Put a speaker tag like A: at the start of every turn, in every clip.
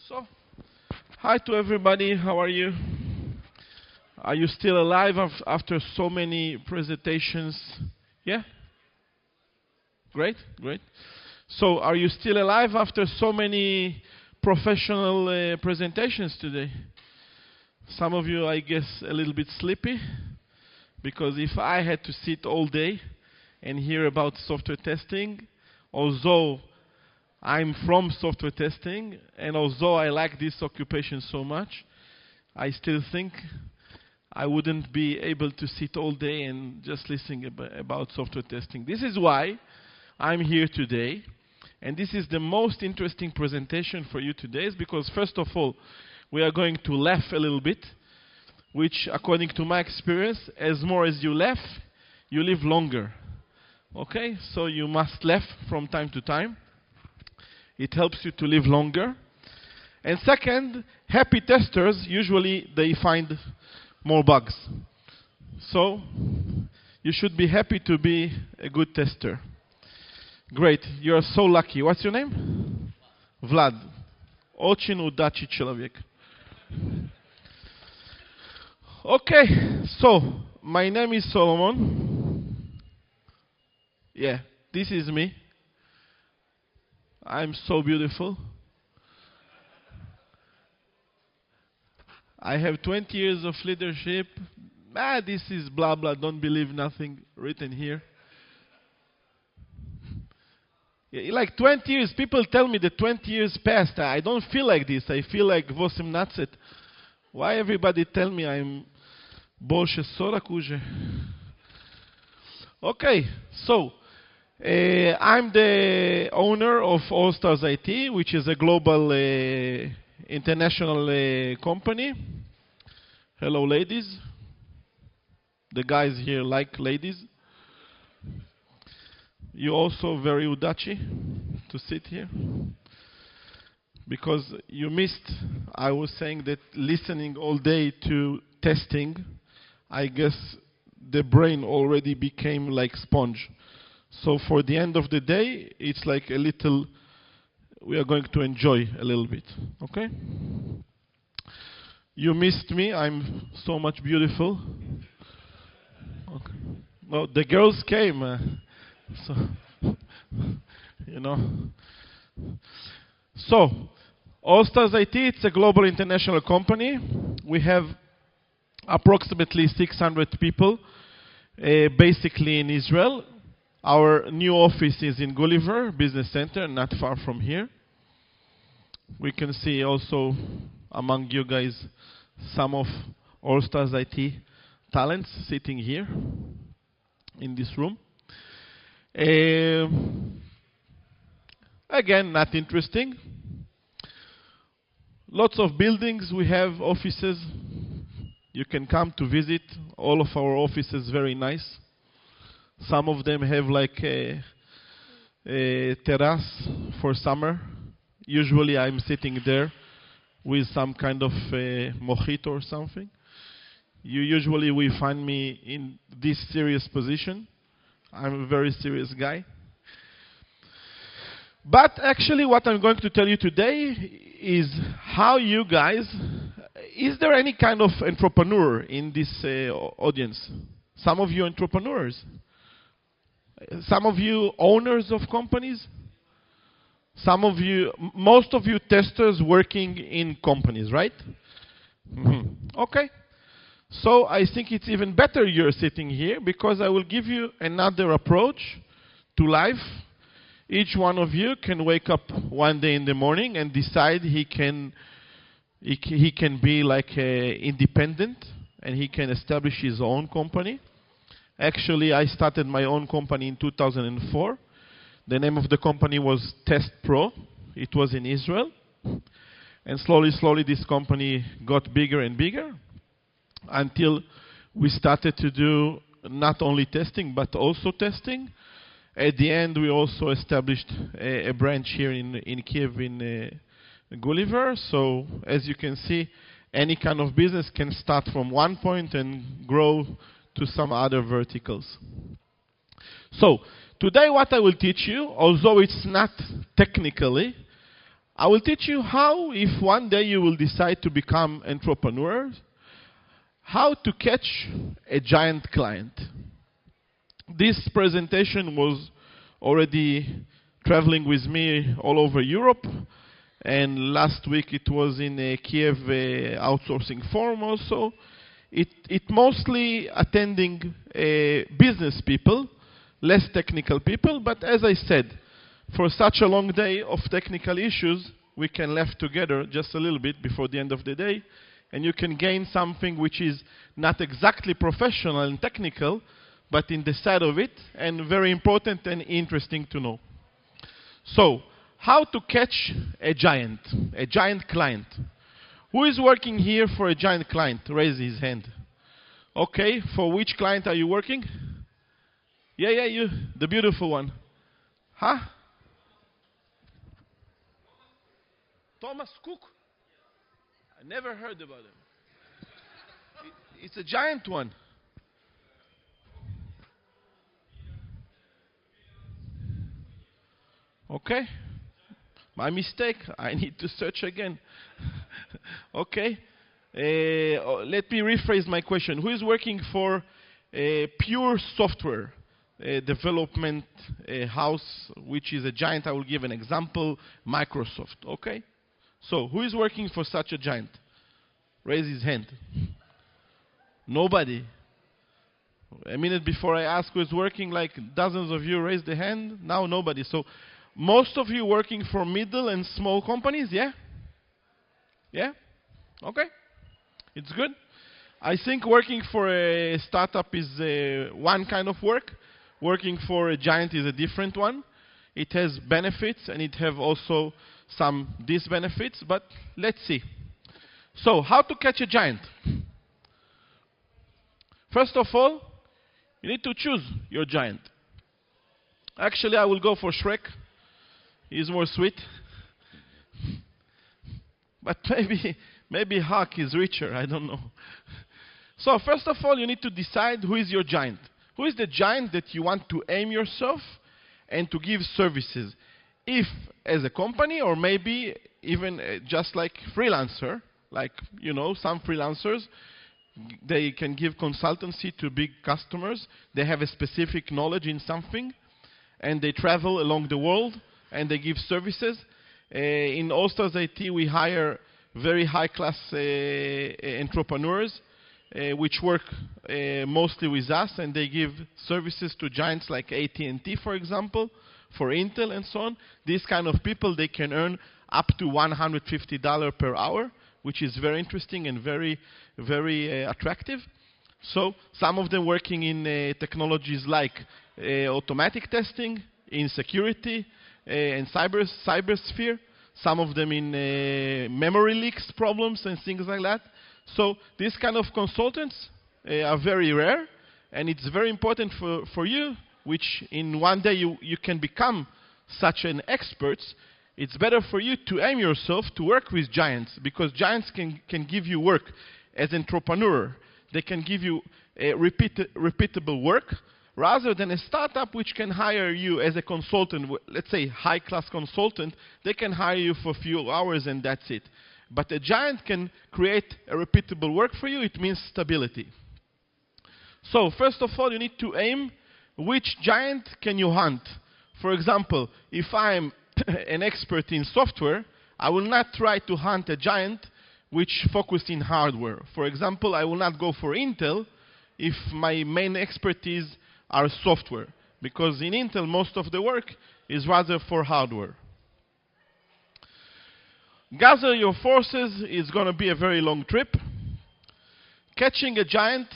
A: So, hi to everybody. How are you? Are you still alive after so many presentations? Yeah? Great, great. So, are you still alive after so many professional presentations today? Some of you, I guess, a little bit sleepy. Because if I had to sit all day and hear about software testing, although I'm from software testing, and although I like this occupation so much, I still think I wouldn't be able to sit all day and just listen about software testing. This is why I'm here today, and this is the most interesting presentation for you today, is because first of all, we are going to laugh a little bit, which according to my experience, as more as you laugh, you live longer. Okay, so you must laugh from time to time. It helps you to live longer. And second, happy testers, usually they find more bugs. So, you should be happy to be a good tester. Great, you're so lucky. What's your name? Vlad. Очень удачный человек. Okay, so, my name is Solomon. Yeah, this is me. I'm so beautiful. I have 20 years of leadership. This is blah blah, don't believe nothing written here. Yeah, like 20 years, people tell me that 20 years passed. I don't feel like this. I feel like 18. Why everybody tell me I'm больше 40 уже? Okay, so I'm the owner of All Stars IT, which is a global international company. Hello, ladies. The guys here like ladies. You also very udachi to sit here. Because you missed, I was saying that listening all day to testing, I guess the brain already became like sponge. So for the end of the day, it's like a little, we are going to enjoy a little bit, okay? You missed me, I'm so much beautiful. Okay. No, the girls came, so, you know. So, All Stars IT, it's a global international company. We have approximately 600 people, basically in Israel. Our new office is in Gulliver Business Center, not far from here. We can see also among you guys some of All Stars IT talents sitting here in this room. Again, not interesting. Lots of buildings, we have offices. You can come to visit. All of our offices very nice. Some of them have like a terrace for summer. Usually I'm sitting there with some kind of mojito or something. You usually will find me in this serious position. I'm a very serious guy. But actually what I'm going to tell you today is how you guys, is there any kind of entrepreneur in this audience? Some of you entrepreneurs. Some of you owners of companies. Some of you, most of you testers working in companies, right? Mm-hmm. Okay. So I think it's even better you're sitting here because I will give you another approach to life. Each one of you can wake up one day in the morning and decide he can be like independent and he can establish his own company. Actually, I started my own company in 2004. The name of the company was Test Pro. It was in Israel. And slowly this company got bigger and bigger until we started to do not only testing, but also testing. At the end, we also established a branch here in Kiev in Gulliver. So, as you can see, any kind of business can start from one point and grow to some other verticals. So, today what I will teach you, although it's not technically, I will teach you how, if one day you will decide to become entrepreneurs, how to catch a giant client. This presentation was already traveling with me all over Europe, and last week it was in a Kiev outsourcing forum also. It mostly attending business people, less technical people, but as I said, for such a long day of technical issues, we can laugh together just a little bit before the end of the day, and you can gain something which is not exactly professional and technical, but in the side of it, and very important and interesting to know. So, how to catch a giant client. Who is working here for a giant client? Raise his hand. Okay, for which client are you working? Yeah, you, the beautiful one. Huh? Thomas Cook? I never heard about him. It's a giant one. Okay. My mistake. I need to search again. Okay. Let me rephrase my question. Who is working for a pure software development house, which is a giant? I will give an example. Microsoft. Okay. So, who is working for such a giant? Raise his hand. Nobody. A minute before I ask who is working, like dozens of you raised the hand. Now nobody. So, most of you working for middle and small companies, yeah? Yeah? Okay. It's good. I think working for a startup is one kind of work. Working for a giant is a different one. It has benefits and it have also some disbenefits, but let's see. So, how to catch a giant? First of all, you need to choose your giant. Actually, I will go for Shrek. He's more sweet. But maybe Huck is richer, I don't know. So first of all, you need to decide who is your giant. Who is the giant that you want to aim yourself and to give services? If as a company or maybe even just like freelancer, like, you know, some freelancers, they can give consultancy to big customers. They have a specific knowledge in something and they travel along the world and they give services. In All-Stars IT, we hire very high-class entrepreneurs which work mostly with us, and they give services to giants like AT&T, for example, for Intel and so on. These kind of people, they can earn up to $150 per hour, which is very interesting and very, very attractive. So some of them working in technologies like automatic testing, in security, and cybersphere. Some of them in memory leaks problems and things like that. So these kind of consultants are very rare, and it's very important for you, which in one day you can become such an expert. It's better for you to aim yourself to work with giants, because giants can give you work as an entrepreneur. They can give you repeatable work, rather than a startup which can hire you as a consultant, let's say high-class consultant. They can hire you for a few hours and that's it. But a giant can create a repeatable work for you. It means stability. So first of all, you need to aim which giant can you hunt. For example, if I'm an expert in software, I will not try to hunt a giant which focused in hardware. For example, I will not go for Intel if my main expertise are software, because in Intel most of the work is rather for hardware. Gather your forces is going to be a very long trip. Catching a giant,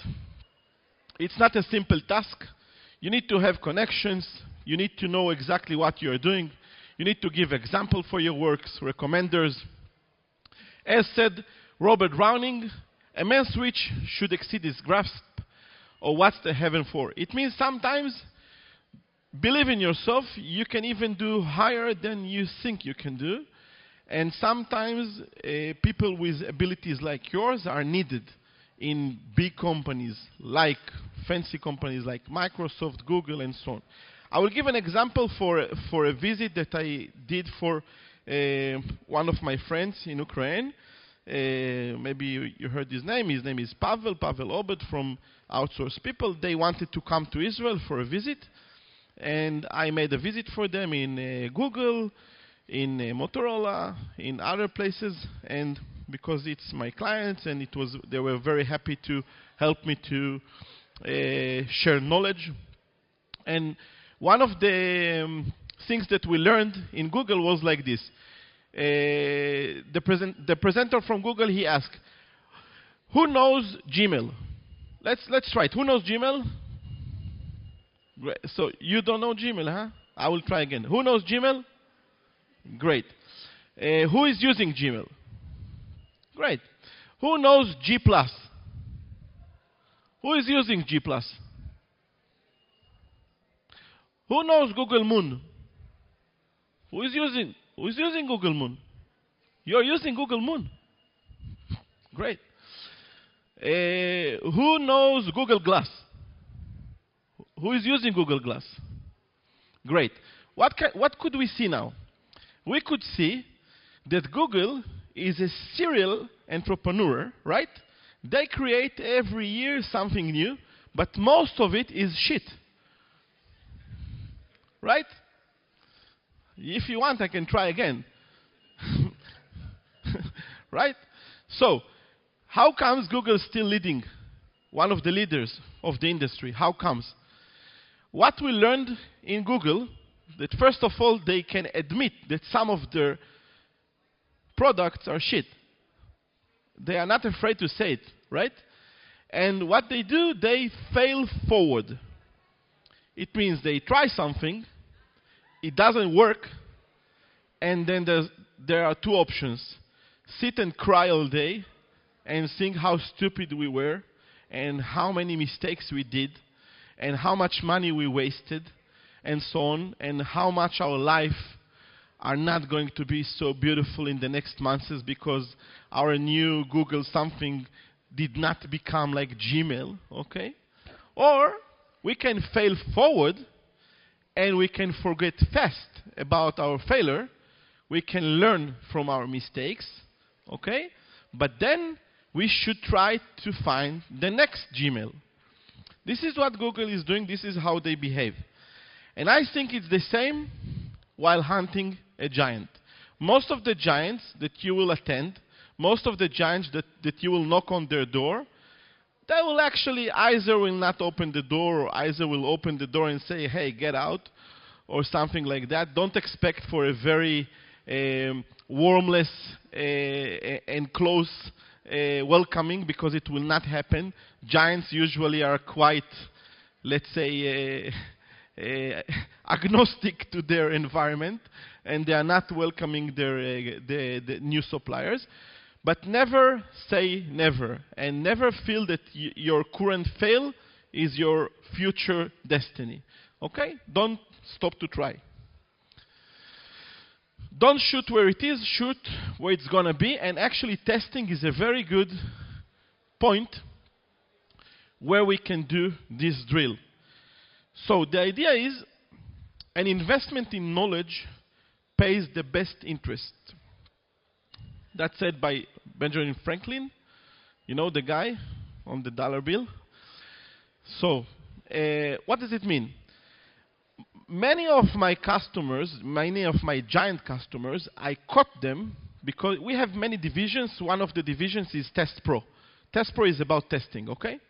A: it's not a simple task. You need to have connections. You need to know exactly what you are doing. You need to give example for your works, recommenders. As said Robert Browning, a man's reach should exceed his grasp, or what's the heaven for? It means sometimes believe in yourself. You can even do higher than you think you can do. And sometimes people with abilities like yours are needed in big companies, like fancy companies like Microsoft, Google, and so on. I will give an example for a visit that I did for one of my friends in Ukraine. Maybe you heard his name. His name is Pavel Obed from Outsource People. They wanted to come to Israel for a visit. And I made a visit for them in Google, in Motorola, in other places. And because it's my clients, and they were very happy to help me to share knowledge. And one of the things that we learned in Google was like this. The presenter from Google, he asked, who knows Gmail? Let's try it. Who knows Gmail? Great. So you don't know Gmail, huh? I will try again. Who knows Gmail? Great. Who is using Gmail? Great. Who knows G+? Who is using G+? Who knows Google Moon? Who is using Google Moon? You're using Google Moon. Great. Who knows Google Glass? Who is using Google Glass? Great. What could we see now? We could see that Google is a serial entrepreneur, right? They create every year something new, but most of it is shit. Right? If you want, I can try again. Right? So, how comes Google still leading? One of the leaders of the industry. How comes? What we learned in Google, that first of all, they can admit that some of their products are shit. They are not afraid to say it, right? And what they do, they fail forward. It means they try something, it doesn't work, and then there are two options. Sit and cry all day and think how stupid we were and how many mistakes we did and how much money we wasted and so on, and how much our life are not going to be so beautiful in the next months because our new Google something did not become like Gmail, okay? Or we can fail forward and we can forget fast about our failure. We can learn from our mistakes, okay? But then we should try to find the next Gmail. This is what Google is doing. This is how they behave. And I think it's the same while hunting a giant. Most of the giants that you will attend, most of the giants that you will knock on their door, they will actually either will not open the door or either will open the door and say, hey, get out, or something like that. Don't expect for a very warmless and close welcoming, because it will not happen. Giants usually are quite, let's say, agnostic to their environment, and they are not welcoming the new suppliers. But never say never, and never feel that your current fail is your future destiny. Okay? Don't stop to try. Don't shoot where it is, shoot where it's going to be. And actually, testing is a very good point where we can do this drill. So the idea is an investment in knowledge pays the best interest. That's said by Benjamin Franklin. You know the guy on the dollar bill? So, what does it mean? Many of my customers, many of my giant customers, I caught them because we have many divisions. One of the divisions is Test Pro. Test Pro is about testing, okay?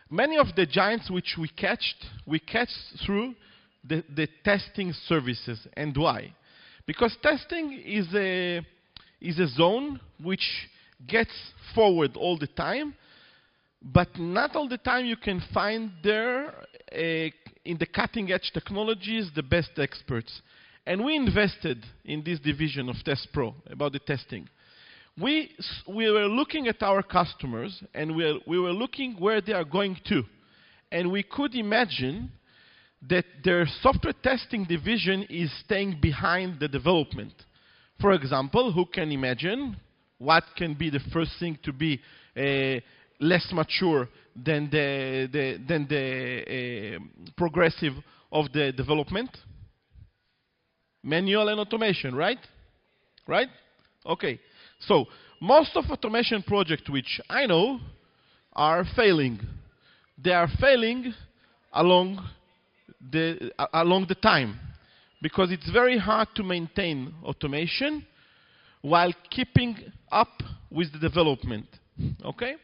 A: Many of the giants which we catch through the testing services. And why? Because testing is a zone which gets forward all the time, but not all the time you can find there in the cutting edge technologies the best experts. And we invested in this division of Test Pro about the testing. We were looking at our customers, and we were looking where they are going to. And we could imagine that their software testing division is staying behind the development. For example, who can imagine what can be the first thing to be less mature than the progressive of the development? Manual and automation, right? Right? Okay. So most of automation projects which I know are failing. They are failing along the time, because it's very hard to maintain automation while keeping up with the development. Okay?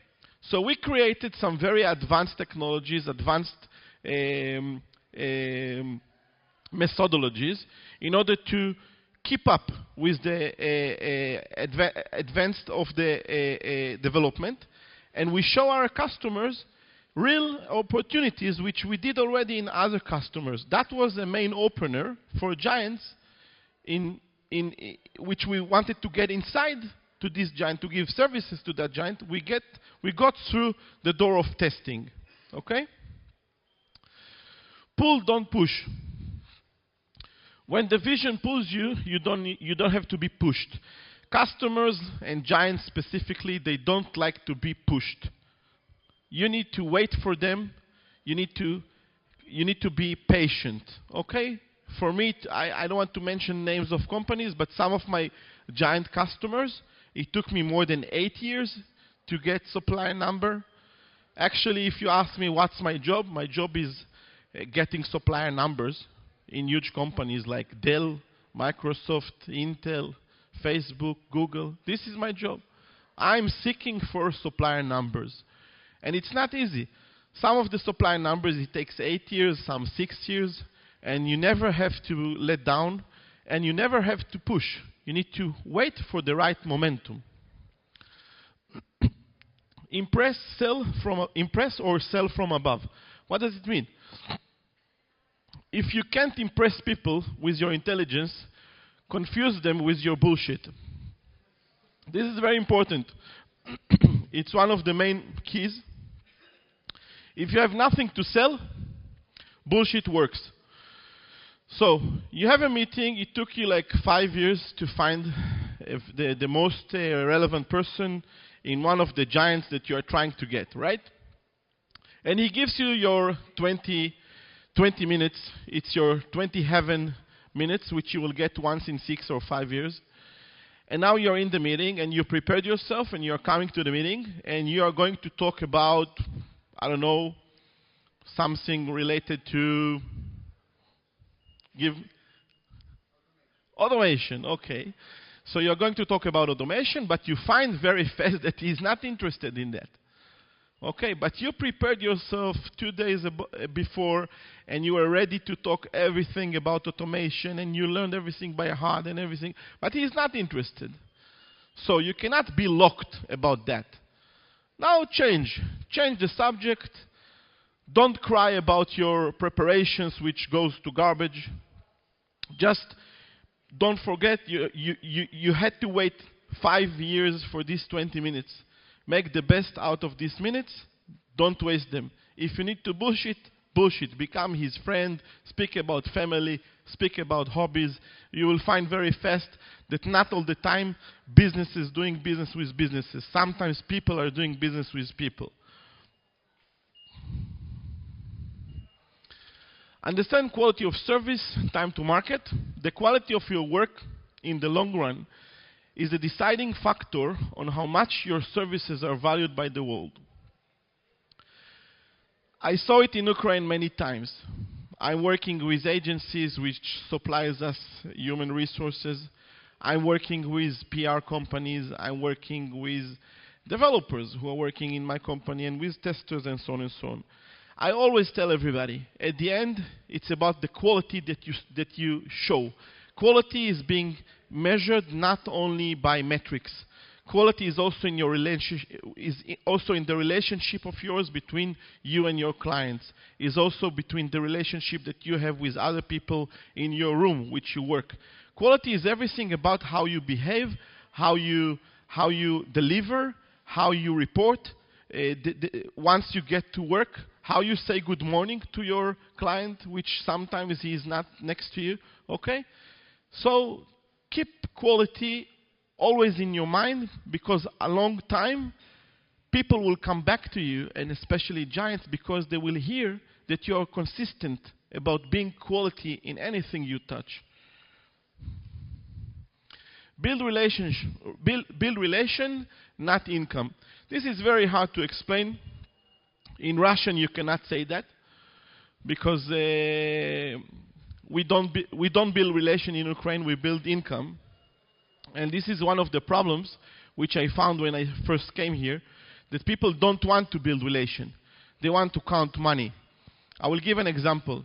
A: So we created some very advanced technologies, advanced methodologies in order to keep up with the advance of the development. And we show our customers real opportunities which we did already in other customers. That was the main opener for giants in which we wanted to get inside to this giant, to give services to that giant. We got through the door of testing. Okay? Pull, don't push. When the vision pulls you, you don't have to be pushed. Customers and giants specifically, they don't like to be pushed. You need to wait for them. You need to be patient. Okay? For me, I don't want to mention names of companies, but some of my giant customers, it took me more than 8 years to get supplier number. Actually, if you ask me what's my job is getting supplier numbers in huge companies like Dell, Microsoft, Intel, Facebook, Google. This is my job. I'm seeking for supplier numbers. And it's not easy. Some of the supplier numbers, it takes 8 years, some 6 years, and you never have to let down, and you never have to push. You need to wait for the right momentum. Impress or sell from above. What does it mean? If you can't impress people with your intelligence, confuse them with your bullshit. This is very important. It's one of the main keys. If you have nothing to sell, bullshit works. So you have a meeting. It took you like 5 years to find the most relevant person in one of the giants that you are trying to get, right? And he gives you your 20 minutes. It's your 20 heaven minutes, which you will get once in 6 or 5 years. And now you're in the meeting, and you prepared yourself, and you're coming to the meeting, and you are going to talk about, I don't know, something related to automation. Okay. So you're going to talk about automation, but you find very fast that he's not interested in that. Okay, but you prepared yourself 2 days before, and you were ready to talk everything about automation, and you learned everything by heart and everything, but he's not interested. So you cannot be locked about that. Now change the subject. Don't cry about your preparations, which goes to garbage. Just don't forget you had to wait 5 years for these 20 minutes. Make the best out of these minutes. Don't waste them. If you need to bullshit, bullshit. Become his friend. Speak about family. Speak about hobbies. You will find very fast that not all the time businesses doing business with businesses. Sometimes people are doing business with people. Understand quality of service, time to market. The quality of your work in the long run is a deciding factor on how much your services are valued by the world. I saw it in Ukraine many times. I'm working with agencies which supplies us human resources. I'm working with PR companies. I'm working with developers who are working in my company, and with testers and so on and so on. I always tell everybody, at the end, it's about the quality that you show. Quality is being measured not only by metrics. Quality is also in your relationship, is also in the relationship of yours between you and your clients. Is also between the relationship that you have with other people in your room, which you work. Quality is everything about how you behave, how you deliver, how you report. Once you get to work, how you say good morning to your client, which sometimes he is not next to you. Okay? So keep quality always in your mind, because a long time people will come back to you, and especially giants, because they will hear that you are consistent about being quality in anything you touch. Build relation, not income. This is very hard to explain. In Russian, you cannot say that because we don't build relation in Ukraine. We build income, and this is one of the problems which I found when I first came here. That people don't want to build relation. They want to count money. I will give an example.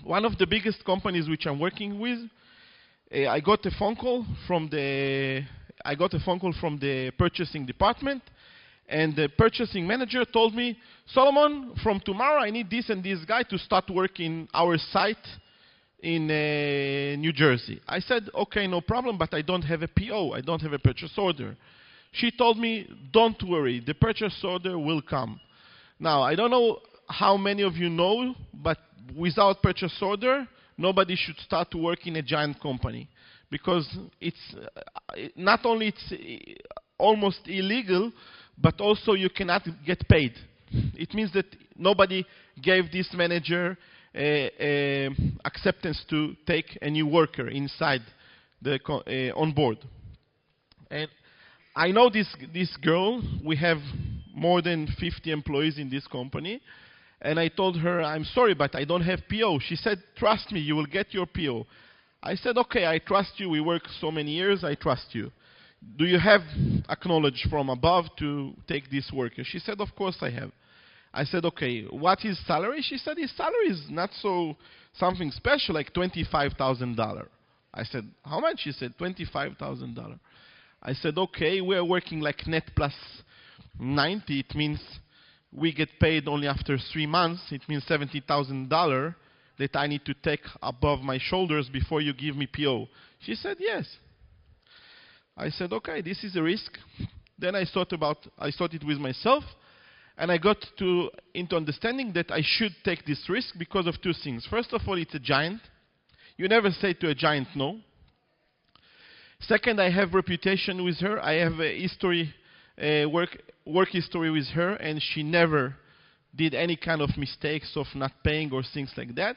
A: One of the biggest companies which I'm working with, I got a phone call from the purchasing department, and the purchasing manager told me, Solomon, from tomorrow I need this and this guy to start working our site in New Jersey. I said, okay, no problem, but I don't have a PO. I don't have a purchase order. She told me, don't worry, the purchase order will come. Now, I don't know how many of you know, but without purchase order, nobody should start to work in a giant company. Because it's not only it's almost illegal, but also you cannot get paid. It means that nobody gave this manager acceptance to take a new worker inside on board. And I know this girl. We have more than 50 employees in this company. And I told her, I'm sorry, but I don't have PO. She said, trust me, you will get your PO. I said, okay, I trust you. We work so many years. I trust you. Do you have acknowledged from above to take this worker? She said, of course I have. I said, okay, what is salary? She said, his salary is not so something special, like $25,000. I said, how much? She said, $25,000. I said, okay, we're working like net plus 90. It means we get paid only after 3 months. It means $70,000 that I need to take above my shoulders before you give me PO. She said, yes. I said, okay, this is a risk. Then I thought it with myself, and I got into understanding that I should take this risk because of two things. First of all, it's a giant. You never say to a giant no. Second, I have reputation with her. I have a history, work history with her, and she never did any kind of mistakes of not paying or things like that.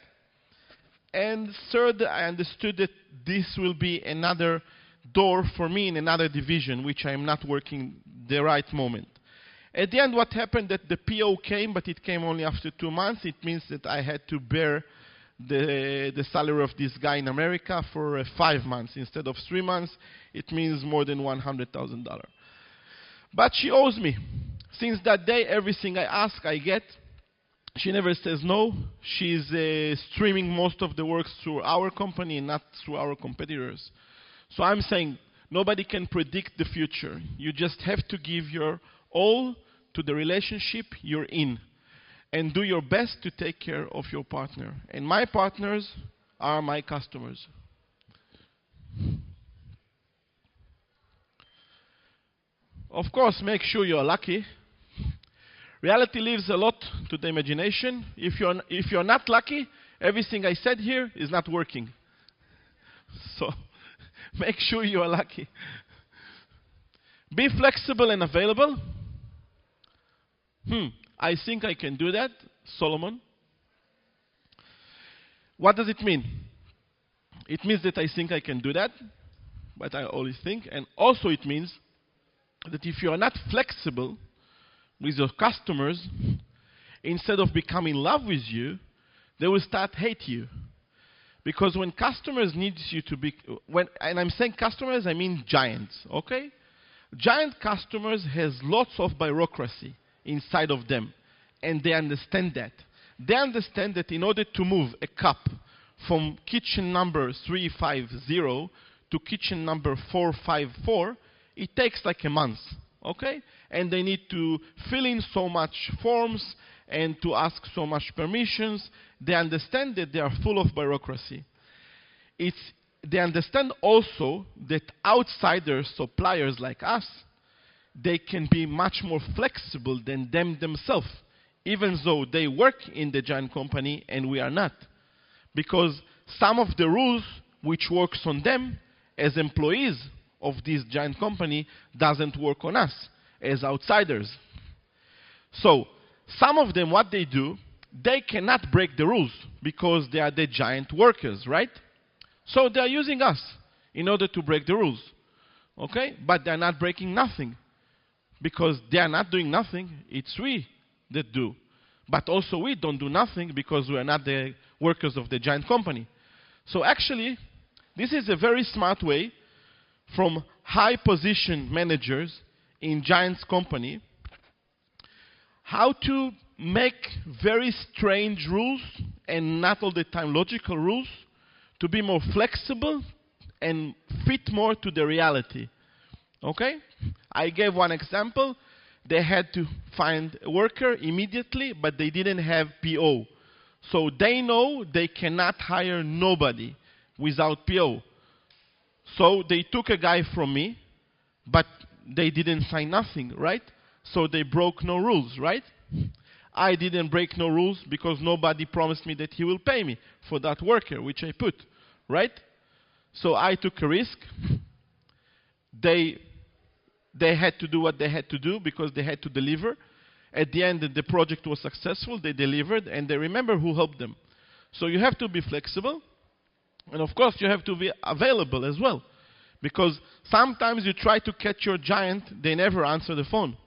A: And third, I understood that this will be another door for me in another division, which I am not working the right moment. At the end, what happened that the PO came, but it came only after 2 months. It means that I had to bear the salary of this guy in America for 5 months instead of 3 months. It means more than $100,000. But she owes me. Since that day, everything I ask, I get. She never says no. She's streaming most of the works through our company and not through our competitors. So I'm saying nobody can predict the future. You just have to give your all to the relationship you're in and do your best to take care of your partner. And my partners are my customers. Of course, make sure you're lucky. Reality leaves a lot to the imagination. If you're not lucky, everything I said here is not working. So make sure you are lucky. Be flexible and available. I think I can do that, Solomon. What does it mean? It means that I think I can do that, but I always think. And also it means that if you are not flexible with your customers, instead of becoming in love with you, they will start hate you. Because when customers need you to be, and I'm saying customers, I mean giants, okay? Giant customers has lots of bureaucracy inside of them, and they understand that. They understand that in order to move a cup from kitchen number 350 to kitchen number 454, it takes like a month, okay? And they need to fill in so much forms and to ask so much permissions. They understand that they are full of bureaucracy. They understand also that outsiders, suppliers like us, they can be much more flexible than them themselves, even though they work in the giant company and we are not. Because some of the rules which works on them as employees of this giant company doesn't work on us as outsiders. So some of them, what they do, they cannot break the rules because they are the giant workers, right? So they are using us in order to break the rules. Okay? But they're not breaking nothing. Because they are not doing nothing, it's we that do. But also we don't do nothing because we are not the workers of the giant company. So actually, this is a very smart way from high position managers in giants company how to make very strange rules and not all the time logical rules to be more flexible and fit more to the reality. Okay? I gave one example. They had to find a worker immediately, but they didn't have PO. So they know they cannot hire nobody without PO. So they took a guy from me, but they didn't sign nothing, right? So they broke no rules, right? I didn't break no rules because nobody promised me that he will pay me for that worker, which I put, right? So I took a risk. They had to do what they had to do because they had to deliver. At the end, the project was successful. They delivered, and they remember who helped them. So you have to be flexible. And of course, you have to be available as well. Because sometimes you try to catch your giant, they never answer the phone.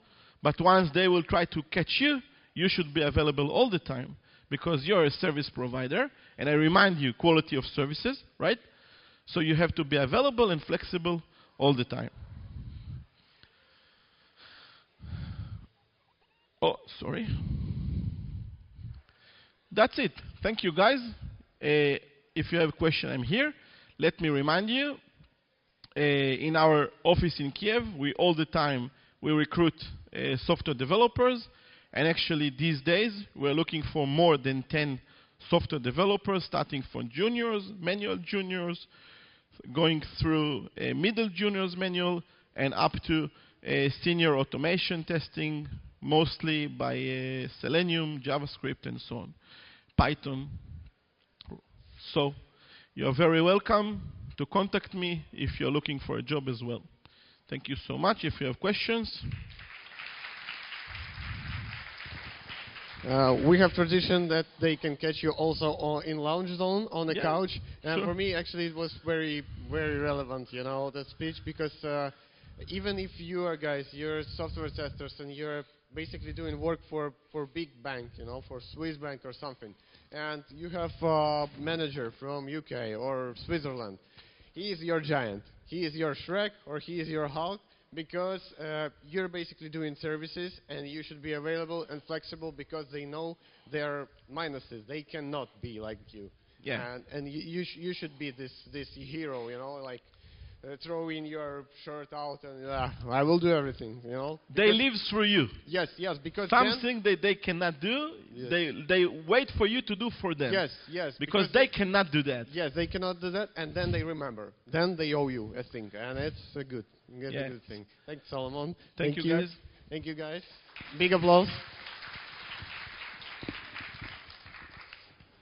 A: But once they will try to catch you, you should be available all the time. Because you're a service provider. And I remind you, quality of services, right? So you have to be available and flexible all the time. Oh, sorry. That's it. Thank you, guys. If you have a question, I'm here. Let me remind you, in our office in Kiev, we all the time we recruit software developers. And actually, these days, we're looking for more than 10 software developers, starting from juniors, manual juniors, going through middle juniors manual, and up to senior automation testing, mostly by Selenium, JavaScript, and so on, Python. So you're very welcome to contact me if you're looking for a job as well. Thank you so much. If you have questions.
B: We have tradition that they can catch you also in lounge zone on the couch. And
A: sure.
B: For me, actually, it was very, very relevant, you know, the speech, because even if you are guys, you're software testers and you're basically doing work for big bank, you know, for Swiss bank or something, and you have a manager from UK or Switzerland, he is your giant. He is your Shrek or he is your Hulk, because you're basically doing services and you should be available and flexible because they know there are minuses. They cannot be like you.
A: Yeah.
B: And you should be this hero, you know, like throw in your shirt out and I will do everything, you know.
A: They live through you.
B: Yes, because
A: something that they cannot do, yes, they wait for you to do for them.
B: Yes.
A: Because they cannot do that.
B: Yes, they cannot do that, and then they remember. Then they owe you a thing, and it's a good thing. Thanks, Solomon.
A: Thank you, guys.
B: Thank you, guys. Big applause.